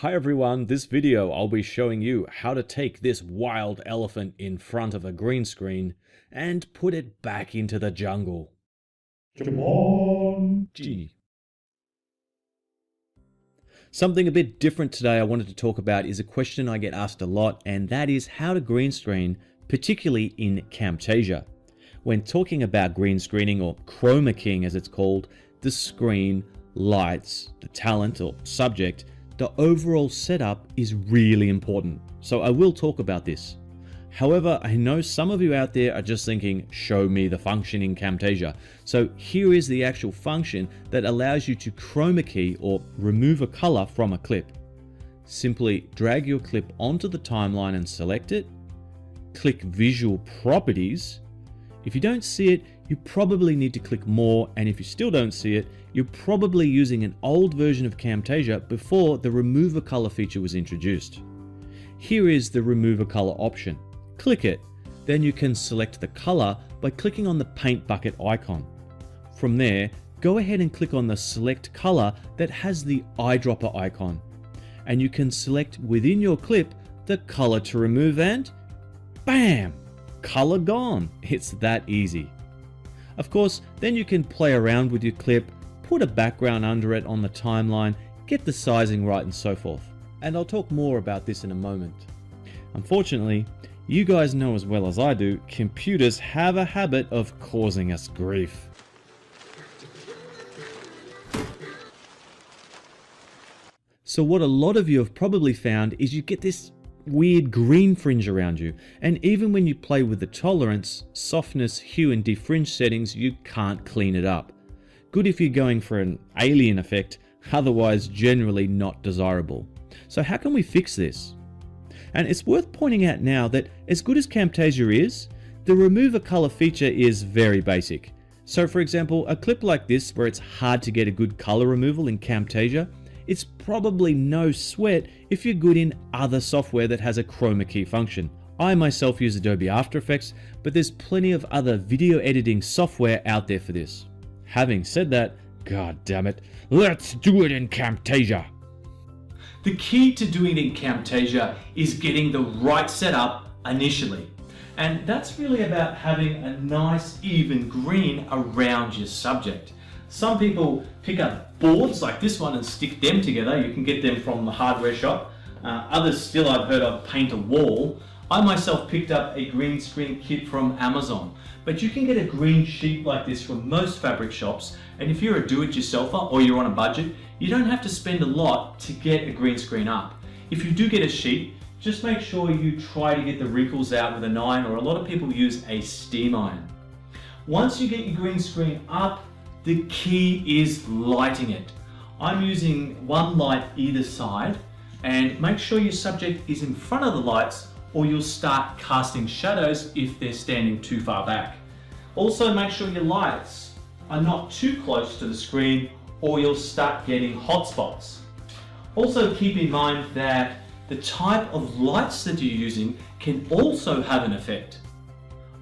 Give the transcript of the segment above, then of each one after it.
Hi everyone, this video I'll be showing you how to take this wild elephant in front of a green screen and put it back into the jungle. Come on! Gee. Something a bit different today I wanted to talk about is a question I get asked a lot, and that is how to green screen, particularly in Camtasia. When talking about green screening, or Chroma keying as it's called, the screen, lights, the talent or subject, the overall setup is really important. So I will talk about this. However, I know some of you out there are just thinking, show me the function in Camtasia. So here is the actual function that allows you to chroma key or remove a color from a clip. Simply drag your clip onto the timeline and select it. Click Visual Properties. If you don't see it, you probably need to click More, and if you still don't see it, you're probably using an old version of Camtasia before the Remove a Color feature was introduced. Here is the Remove a Color option. Click it, then you can select the color by clicking on the paint bucket icon. From there, go ahead and click on the Select Color that has the eyedropper icon, and you can select within your clip the color to remove, and bam! Color gone. It's that easy. Of course, then you can play around with your clip, put a background under it on the timeline, get the sizing right and so forth. And I'll talk more about this in a moment. Unfortunately, you guys know as well as I do, computers have a habit of causing us grief. So what a lot of you have probably found is you get this weird green fringe around you, and even when you play with the tolerance, softness, hue and defringe settings, you can't clean it up. Good if you're going for an alien effect, otherwise generally not desirable. So how can we fix this? And it's worth pointing out now that as good as Camtasia is, the Remove a Color feature is very basic. So for example, a clip like this where it's hard to get a good color removal in Camtasia, it's probably no sweat if you're good in other software that has a chroma key function. I myself use Adobe After Effects, but there's plenty of other video editing software out there for this. Having said that, god damn it, let's do it in Camtasia. The key to doing it in Camtasia is getting the right setup initially. And that's really about having a nice even green around your subject. Some people pick up boards like this one and stick them together. You can get them from the hardware shop. Others still I've heard of paint a wall. I myself picked up a green screen kit from Amazon. But you can get a green sheet like this from most fabric shops. And if you're a do-it-yourselfer or you're on a budget, you don't have to spend a lot to get a green screen up. If you do get a sheet, just make sure you try to get the wrinkles out with an iron, or a lot of people use a steam iron. Once you get your green screen up, the key is lighting it. I'm using one light either side, and make sure your subject is in front of the lights or you'll start casting shadows if they're standing too far back. Also make sure your lights are not too close to the screen or you'll start getting hot spots. Also keep in mind that the type of lights that you're using can also have an effect.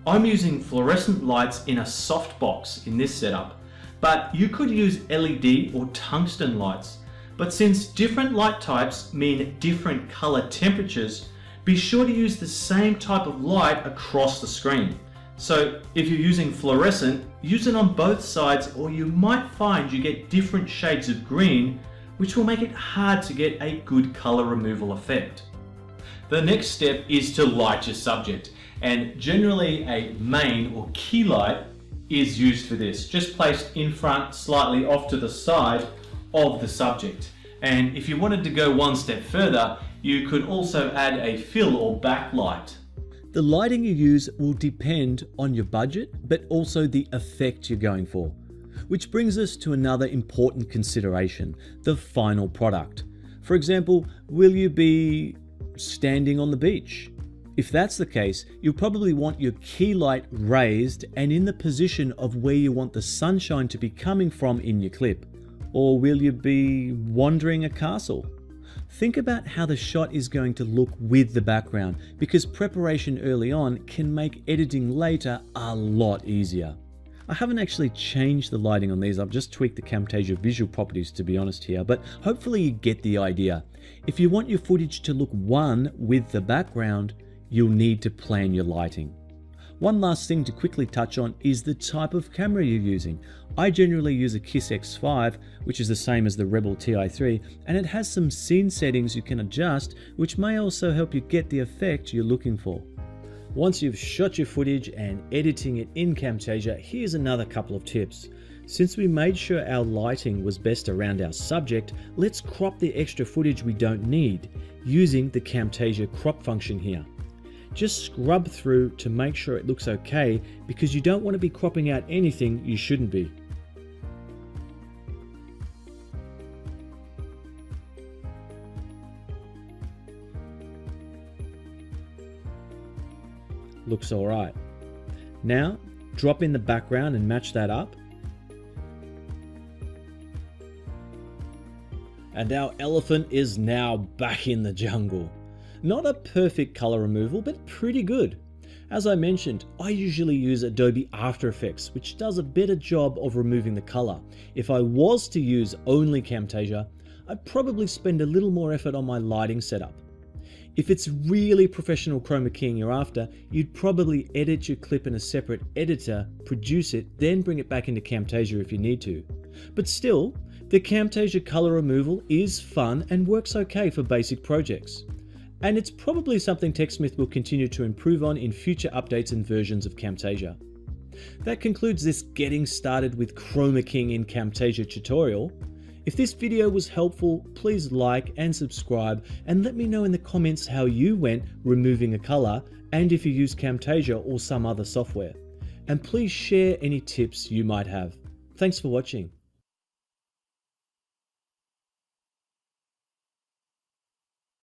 I'm using fluorescent lights in a softbox in this setup, but you could use LED or tungsten lights. But since different light types mean different color temperatures, be sure to use the same type of light across the screen. So if you're using fluorescent, use it on both sides, or you might find you get different shades of green, which will make it hard to get a good color removal effect. The next step is to light your subject, and generally a main or key light is used for this, just placed in front, slightly off to the side of the subject. And if you wanted to go one step further, you could also add a fill or backlight. The lighting you use will depend on your budget, but also the effect you're going for. Which brings us to another important consideration, the final product. For example, will you be standing on the beach? If that's the case, you'll probably want your key light raised and in the position of where you want the sunshine to be coming from in your clip. Or will you be wandering a castle? Think about how the shot is going to look with the background, because preparation early on can make editing later a lot easier. I haven't actually changed the lighting on these, I've just tweaked the Camtasia visual properties to be honest here, but hopefully you get the idea. If you want your footage to look one with the background, you'll need to plan your lighting. One last thing to quickly touch on is the type of camera you're using. I generally use a Kiss X5, which is the same as the Rebel Ti3, and it has some scene settings you can adjust, which may also help you get the effect you're looking for. Once you've shot your footage and editing it in Camtasia, here's another couple of tips. Since we made sure our lighting was best around our subject, let's crop the extra footage we don't need using the Camtasia crop function here. Just scrub through to make sure it looks okay, because you don't want to be cropping out anything you shouldn't be. Looks alright. Now drop in the background and match that up. And our elephant is now back in the jungle. Not a perfect color removal, but pretty good. As I mentioned, I usually use Adobe After Effects, which does a better job of removing the color. If I was to use only Camtasia, I'd probably spend a little more effort on my lighting setup. If it's really professional chroma keying you're after, you'd probably edit your clip in a separate editor, produce it, then bring it back into Camtasia if you need to. But still, the Camtasia color removal is fun and works okay for basic projects. And it's probably something TechSmith will continue to improve on in future updates and versions of Camtasia. That concludes this Getting Started with Chroma Keying in Camtasia tutorial. If this video was helpful, please like and subscribe, and let me know in the comments how you went removing a color and if you use Camtasia or some other software. And please share any tips you might have. Thanks for watching.